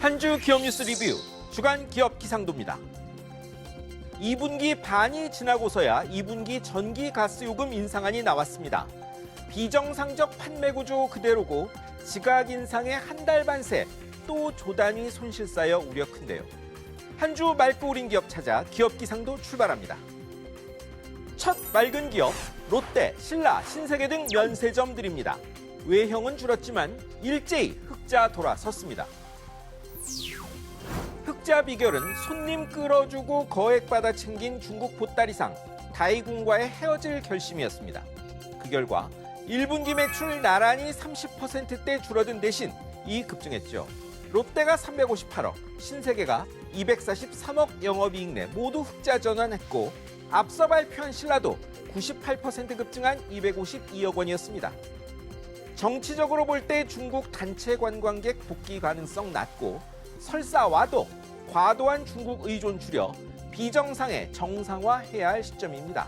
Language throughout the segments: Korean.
한 주 기업 뉴스 리뷰 주간 기업 기상도입니다. 2분기 반이 지나고서야 2분기 전기 가스 요금 인상안이 나왔습니다. 비정상적 판매 구조 그대로고 지각 인상의 한 달 반 새 또 조단위 손실 쌓여 우려 큰데요. 한 주 맑고 오린 기업 찾아 기업 기상도 출발합니다. 첫 맑은 기업 롯데, 신라, 신세계 등 면세점들입니다. 외형은 줄었지만 일제히 흑자 돌아섰습니다. 흑자 비결은 손님 끌어주고 거액 받아 챙긴 중국 보따리상 다이군과의 헤어질 결심이었습니다. 그 결과 1분기 매출 나란히 30%대 줄어든 대신 이익 급증했죠. 롯데가 358억, 신세계가 243억 영업이익 내 모두 흑자 전환했고 앞서 발표한 신라도 98% 급증한 252억 원이었습니다. 정치적으로 볼 때 중국 단체 관광객 복귀 가능성 낮고 설사 와도 과도한 중국 의존 줄여 비정상에 정상화해야 할 시점입니다.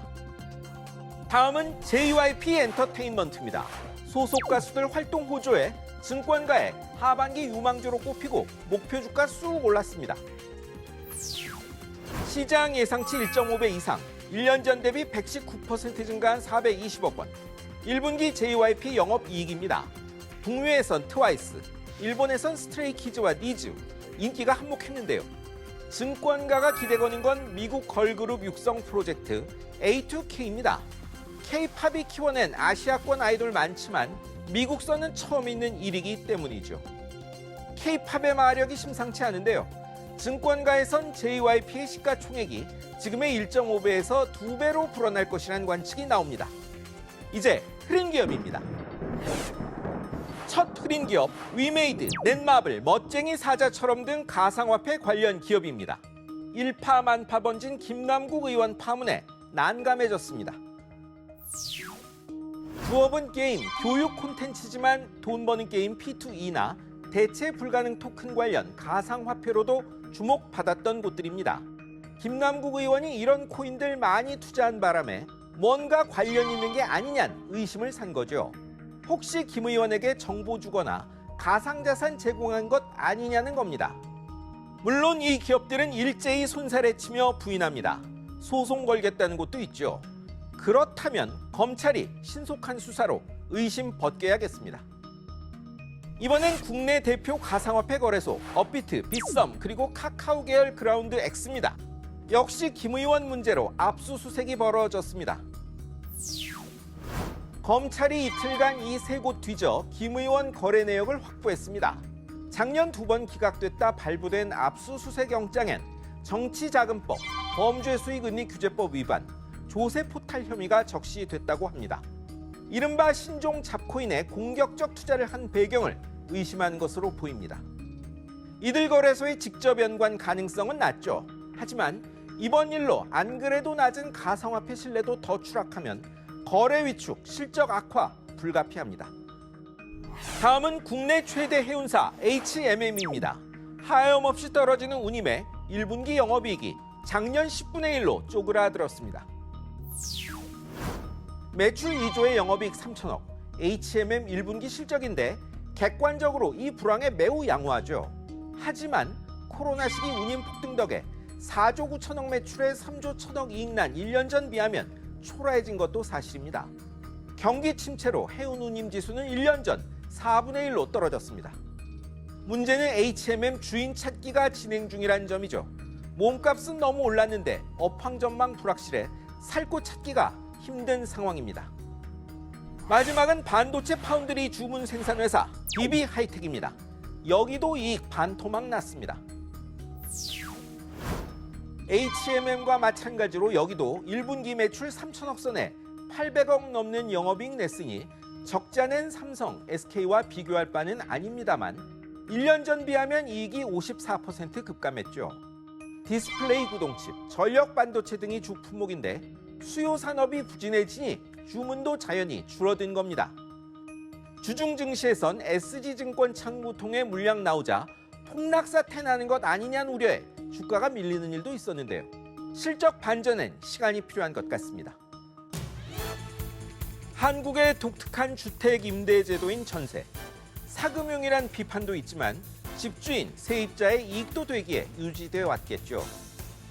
다음은 JYP 엔터테인먼트입니다. 소속 가수들 활동 호조에 증권가의 하반기 유망주로 꼽히고 목표 주가 쑥 올랐습니다. 시장 예상치 1.5배 이상, 1년 전 대비 119% 증가한 420억 원. 1분기 JYP 영업이익입니다. 북미에선 트와이스, 일본에선 스트레이키즈와 니즈, 인기가 한몫했는데요. 증권가가 기대 거는 건 미국 걸그룹 육성 프로젝트 A2K입니다. K-팝이 키워낸 아시아권 아이돌 많지만 미국서는 처음 있는 일이기 때문이죠. K-팝의 마력이 심상치 않은데요. 증권가에선 JYP의 시가총액이 지금의 1.5배에서 2배로 불어날 것이라는 관측이 나옵니다. 이제 흐린 기업입니다. 첫 흐린 기업 위메이드, 넷마블, 멋쟁이 사자처럼 등 가상화폐 관련 기업입니다. 일파만파 번진 김남국 의원 파문에 난감해졌습니다. 부업은 게임, 교육 콘텐츠지만 돈 버는 게임 P2E나 대체 불가능 토큰 관련 가상화폐로도 주목받았던 곳들입니다. 김남국 의원이 이런 코인들 많이 투자한 바람에 뭔가 관련 있는 게 아니냐는 의심을 산 거죠. 혹시 김 의원에게 정보 주거나 가상자산 제공한 것 아니냐는 겁니다. 물론 이 기업들은 일제히 손살에 치며 부인합니다. 소송 걸겠다는 곳도 있죠. 그렇다면 검찰이 신속한 수사로 의심 벗겨야겠습니다. 이번엔 국내 대표 가상화폐 거래소 업비트, 빗썸 그리고 카카오 계열 그라운드 X입니다. 역시 김 의원 문제로 압수수색이 벌어졌습니다. 검찰이 이틀간 이 세 곳 뒤져 김 의원 거래 내역을 확보했습니다. 작년 2번 기각됐다 발부된 압수수색 영장엔 정치자금법, 범죄수익은닉규제법 위반, 조세포탈 혐의가 적시됐다고 합니다. 이른바 신종 잡코인에 공격적 투자를 한 배경을 의심한 것으로 보입니다. 이들 거래소의 직접 연관 가능성은 낮죠. 하지만 이번 일로 안 그래도 낮은 가상화폐 신뢰도 더 추락하면 거래 위축, 실적 악화 불가피합니다. 다음은 국내 최대 해운사 HMM입니다. 하염없이 떨어지는 운임에 1분기 영업이익이 작년 10분의 1로 쪼그라들었습니다. 매출 2조의 영업이익 3천억, HMM 1분기 실적인데 객관적으로 이 불황에 매우 양호하죠. 하지만 코로나 시기 운임 폭등 덕에 4조 9천억 매출에 3조 1천억 이익 난 1년 전 비하면 초라해진 것도 사실입니다. 경기 침체로 해운 운임 지수는 1년 전 4분의 1로 떨어졌습니다. 문제는 HMM 주인 찾기가 진행 중이라는 점이죠. 몸값은 너무 올랐는데 업황 전망 불확실해 살 곳 찾기가 힘든 상황입니다. 마지막은 반도체 파운드리 주문 생산회사 DB 하이텍입니다. 여기도 이익 반토막 났습니다. HMM과 마찬가지로 여기도 1분기 매출 3천억 선에 800억 넘는 영업이익 냈으니 적자 낸 삼성, SK와 비교할 바는 아닙니다만 1년 전 비하면 이익이 54% 급감했죠. 디스플레이 구동칩, 전력 반도체 등이 주 품목인데 수요 산업이 부진해지니 주문도 자연히 줄어든 겁니다. 주중 증시에선 SG증권 창무통의 물량 나오자 폭락 사태 나는 것 아니냐는 우려에 주가가 밀리는 일도 있었는데요. 실적 반전엔 시간이 필요한 것 같습니다. 한국의 독특한 주택 임대 제도인 전세. 사금융이란 비판도 있지만 집주인, 세입자의 이익도 되기에 유지되어 왔겠죠.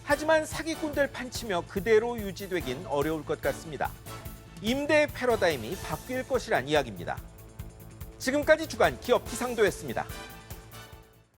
하지만 사기꾼들 판치며 그대로 유지되긴 어려울 것 같습니다. 임대 패러다임이 바뀔 것이란 이야기입니다. 지금까지 주간 기업 기상도였습니다.